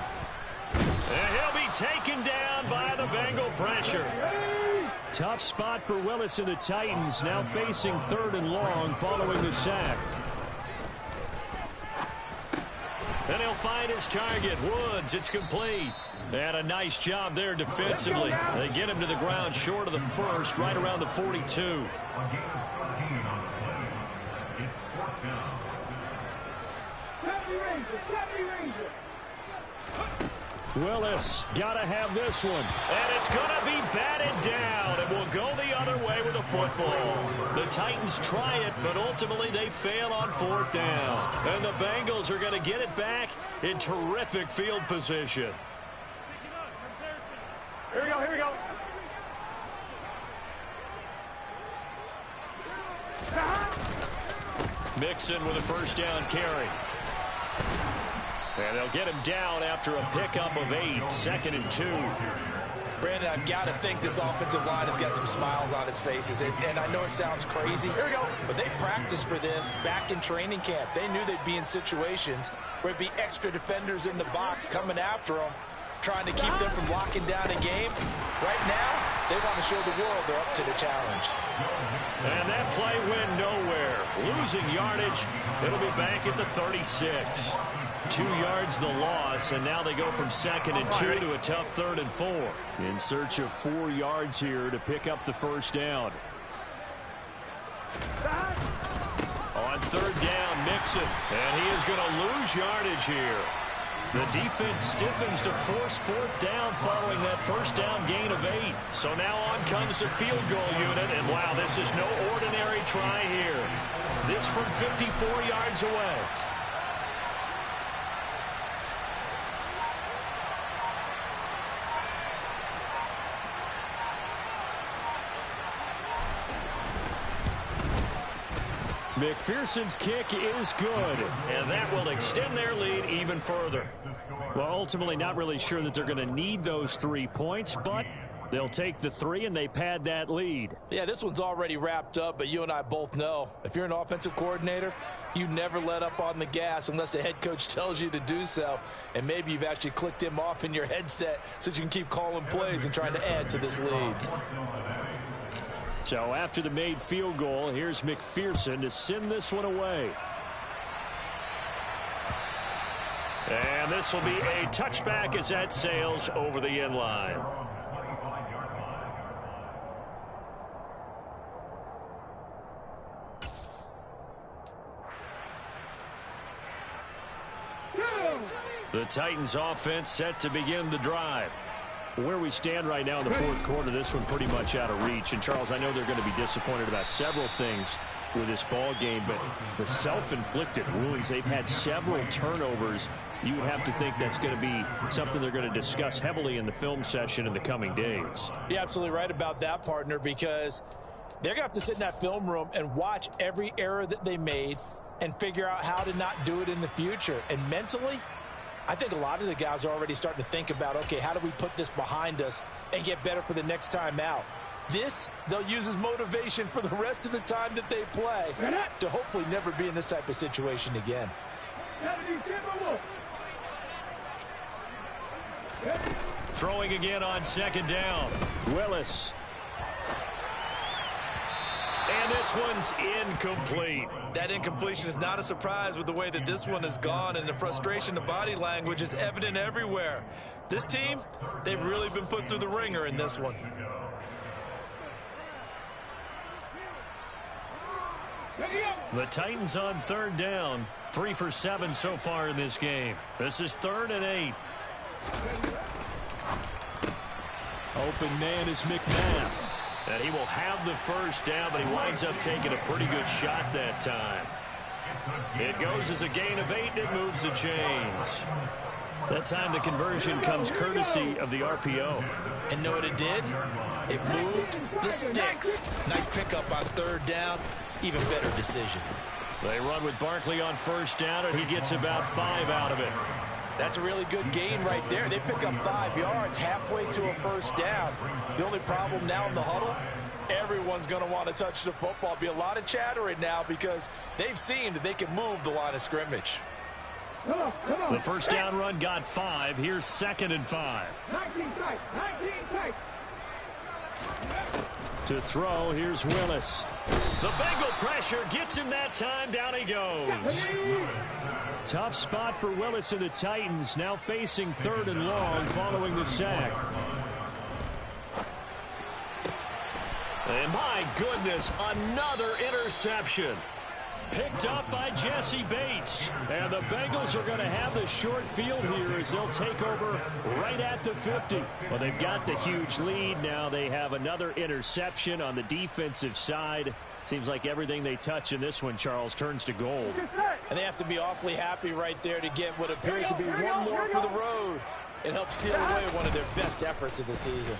And he'll be taken down by the Bengal pressure. Tough spot for Willis and the Titans, now facing 3rd and long following the sack. And he'll find his target, Woods. It's complete. And a nice job there defensively. They get him to the ground short of the first, right around the 42. Willis, gotta have this one. And it's gonna be batted down, and will go the other way with the football. The Titans try it, but ultimately they fail on 4th down. And the Bengals are gonna get it back in terrific field position. Here we go, here we go. Mixon with a first down carry. And they'll get him down after a pickup of 8, 2nd and 2. Brandon, I've got to think this offensive line has got some smiles on its faces. And I know it sounds crazy, Here we go. but they practiced for this back in training camp. They knew they'd be in situations where it'd be extra defenders in the box coming after them, trying to keep them from locking down a game. Right now, they want to show the world they're up to the challenge. And that play went nowhere. Losing yardage. It'll be back at the 36. 2 yards the loss, and now they go from 2nd and 2 to a tough 3rd and 4. In search of 4 yards here to pick up the first down. On 3rd down, Mixon, and he is going to lose yardage here. The defense stiffens to force 4th down following that first down gain of 8. So now on comes the field goal unit, and wow, this is no ordinary try here. This from 54 yards away. McPherson's kick is good, and that will extend their lead even further. Well, ultimately not really sure that they're going to need those 3 points, but They'll take the 3, and they pad that lead. Yeah, this one's already wrapped up, but you and I both know if you're an offensive coordinator, you never let up on the gas unless the head coach tells you to do so. And maybe you've actually clicked him off in your headset so you can keep calling plays and trying to add to this lead. So after the made field goal, here's McPherson to send this one away. And this will be a touchback as that sails over the end line. The Titans offense set to begin the drive. Where we stand right now in the fourth quarter, this one pretty much out of reach. And, Charles, I know they're going to be disappointed about several things with this ball game, but the self-inflicted wounds, they've had several turnovers. You would have to think that's going to be something they're going to discuss heavily in the film session in the coming days. You're absolutely right about that, partner, because they're going to have to sit in that film room and watch every error that they made and figure out how to not do it in the future. And mentally, I think a lot of the guys are already starting to think about, okay, how do we put this behind us and get better for the next time out? This, they'll use as motivation for the rest of the time that they play to hopefully never be in this type of situation again. Throwing again on second down. Willis. And this one's incomplete. That incompletion is not a surprise with the way that this one has gone, and the frustration, the body language is evident everywhere. This team, they've really been put through the ringer in this one. The Titans on third down. 3 for 7 so far in this game. This is 3rd and 8. Open man is McMahon. And he will have the first down, but he winds up taking a pretty good shot that time. It goes as a gain of 8, and it moves the chains. That time the conversion comes courtesy of the RPO. And know what it did? It moved the sticks. Nice pickup on third down. Even better decision. They run with Barkley on first down, and he gets about 5 out of it. That's a really good gain right there. They pick up 5 yards halfway to a first down. The only problem now in the huddle, everyone's going to want to touch the football. Be a lot of chattering now because they've seen that they can move the line of scrimmage. The first down run got 5. Here's 2nd and 5. 19 tight. To throw, here's Willis. The Bengal pressure gets him that time. Down he goes. Tough spot for Willis and the Titans, now facing 3rd and long following the sack. And my goodness, another interception. Picked up by Jesse Bates. And the Bengals are going to have the short field here as they'll take over right at the 50. Well, they've got the huge lead. Now they have another interception on the defensive side. Seems like everything they touch in this one, Charles, turns to gold. And they have to be awfully happy right there to get what appears to be one more for the road. It helps seal away one of their best efforts of the season.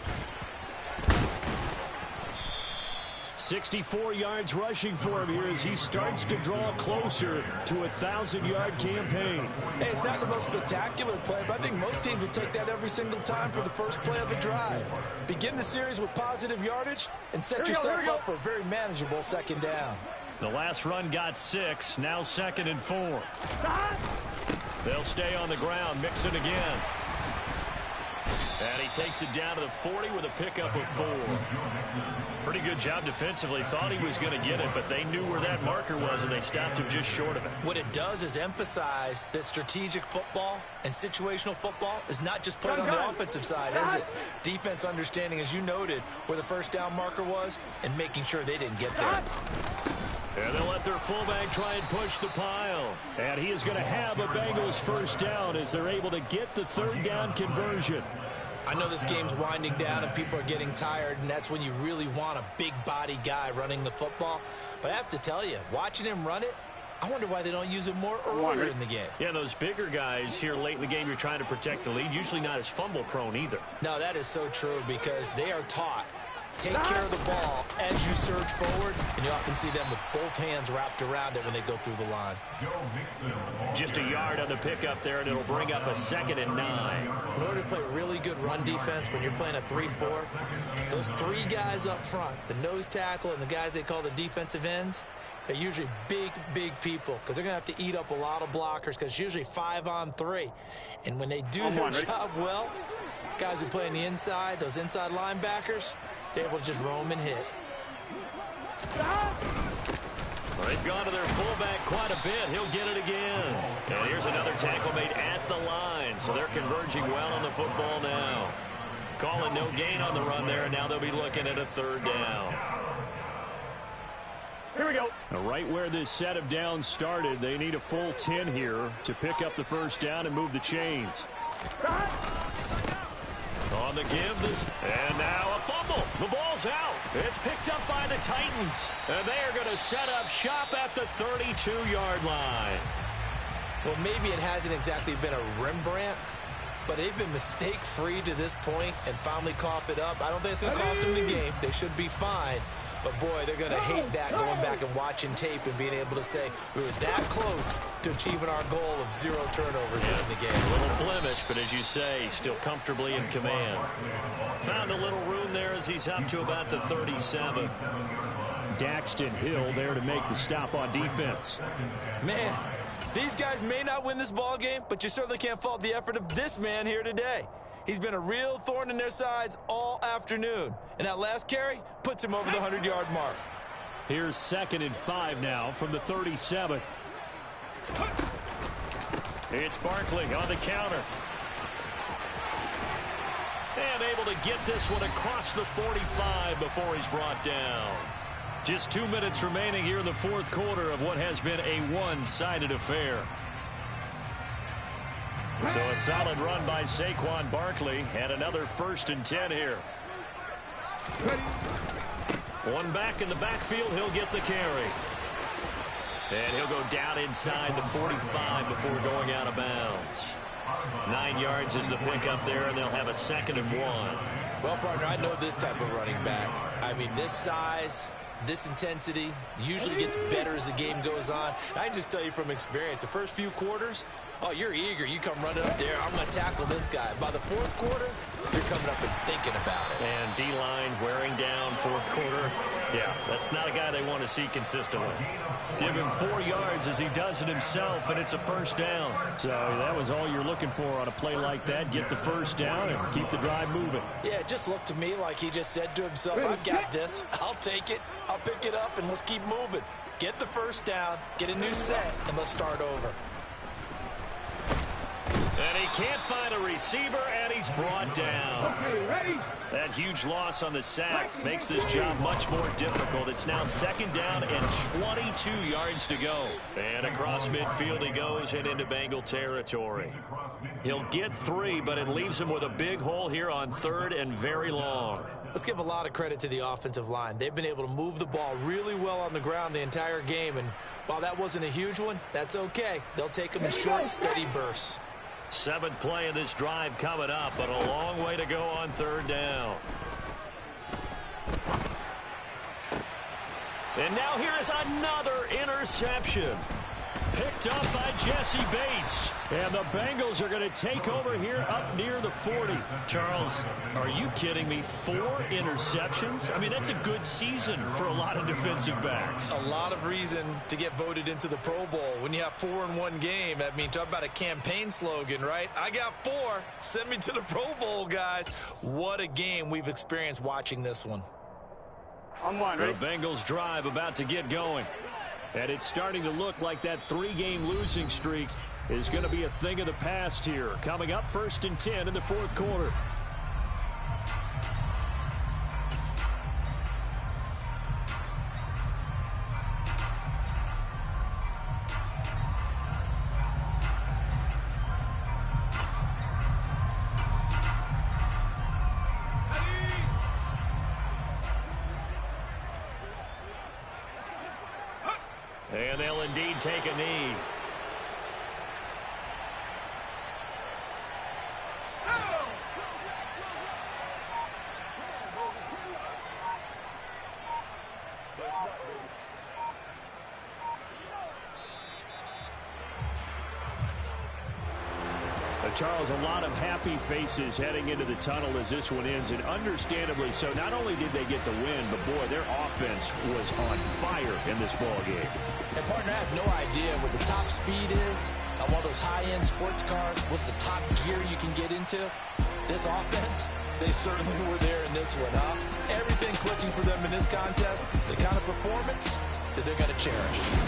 64 yards rushing for him here as he starts to draw closer to a 1,000-yard campaign. Hey, it's not the most spectacular play, but I think most teams would take that every single time for the first play of the drive. Begin the series with positive yardage and set yourself up for a very manageable second down. The last run got 6, now 2nd and 4. They'll stay on the ground, mix it again. And he takes it down to the 40 with a pickup of 4. Pretty good job defensively. Thought he was going to get it, but they knew where that marker was, and they stopped him just short of it. What it does is emphasize that strategic football and situational football is not just played on the offensive side, is it? Defense understanding, as you noted, where the first down marker was and making sure they didn't get there. And they'll let their fullback try and push the pile. And he is going to have a Bengals first down as they're able to get the 3rd down conversion. I know this game's winding down and people are getting tired, and that's when you really want a big body guy running the football. But I have to tell you, watching him run it, I wonder why they don't use it more earlier in the game. Yeah, those bigger guys here late in the game, you're trying to protect the lead, usually not as fumble prone either. No, that is so true because they are taught take care of the ball as you surge forward, and you often see them with both hands wrapped around it when they go through the line. Just a yard on the pickup there, and it'll bring up a 2nd and 9. In order to play really good run defense when you're playing a 3-4, those 3 guys up front, the nose tackle and the guys they call the defensive ends, they're usually big, big people because they're going to have to eat up a lot of blockers because it's usually 5-on-3. And when they do their job well, guys who play on the inside, those inside linebackers, they're able to just roam and hit. They've gone to their fullback quite a bit. He'll get it again. And here's another tackle made at the line. So they're converging well on the football now. Calling no gain on the run there, and now they'll be looking at a 3rd down. Here we go. Now, right where this set of downs started, they need a full 10 here to pick up the 1st down and move the chains. On the give, and now a fumble. The ball's out. It's picked up by the Titans. And they are going to set up shop at the 32-yard line. Well, maybe it hasn't exactly been a Rembrandt, but they've been mistake-free to this point and finally cough it up. I don't think it's going to cost them the game. They should be fine. But, boy, they're going to hate that going back and watching tape and being able to say we were that close to achieving our goal of 0 turnovers in the game. A little blemish, but as you say, still comfortably in command. Found a little room there as he's up to about the 37. Daxton Hill there to make the stop on defense. Man, these guys may not win this ball game, but you certainly can't fault the effort of this man here today. He's been a real thorn in their sides all afternoon. And that last carry puts him over the 100-yard mark. Here's 2nd and 5 now from the 37. It's Barkley on the counter. And able to get this one across the 45 before he's brought down. Just 2 minutes remaining here in the 4th quarter of what has been a one-sided affair. So a solid run by Saquon Barkley and another 1st and 10 here. One back in the backfield, he'll get the carry. And he'll go down inside the 45 before going out of bounds. 9 yards is the pickup there, and they'll have a 2nd and 1. Well, partner, I know this type of running back. I mean, this size, this intensity usually gets better as the game goes on. I can just tell you from experience, the first few quarters, oh, you're eager. You come running up there. I'm going to tackle this guy. By the 4th quarter, you're coming up and thinking about it. And D-line wearing down 4th quarter. Yeah, that's not a guy they want to see consistently. Give him 4 yards as he does it himself, and it's a 1st down. So that was all you're looking for on a play like that. Get the 1st down and keep the drive moving. Yeah, it just looked to me like he just said to himself, I've got this. I'll take it. I'll pick it up, and let's keep moving. Get the 1st down, get a new set, and let's start over. And he can't find a receiver, and he's brought down. That huge loss on the sack makes this job much more difficult. It's now 2nd down and 22 yards to go. And across midfield he goes and into Bengal territory. He'll get 3, but it leaves him with a big hole here on 3rd and very long. Let's give a lot of credit to the offensive line. They've been able to move the ball really well on the ground the entire game. And while that wasn't a huge one, that's okay. They'll take them in short, steady bursts. 7th play of this drive coming up, but a long way to go on 3rd down. And now here is another interception. Picked up by Jesse Bates. And the Bengals are going to take over here up near the 40. Charles, are you kidding me? 4 interceptions? I mean, that's a good season for a lot of defensive backs. A lot of reason to get voted into the Pro Bowl. When you have 4 in one game, I mean, talk about a campaign slogan, right? I got 4. Send me to the Pro Bowl, guys. What a game we've experienced watching this one. On one, right? The Bengals drive about to get going. And it's starting to look like that 3-game losing streak is going to be a thing of the past here. Coming up 1st and 10 in the 4th quarter. And they'll indeed take a knee. Charles, a lot of happy faces heading into the tunnel as this one ends, and understandably so. Not only did they get the win, but, boy, their offense was on fire in this ball game. And, partner, I have no idea what the top speed is on one of those high-end sports cars. What's the top gear you can get into? This offense, they certainly were there in this one, huh? Everything clicking for them in this contest, the kind of performance that they're going to cherish.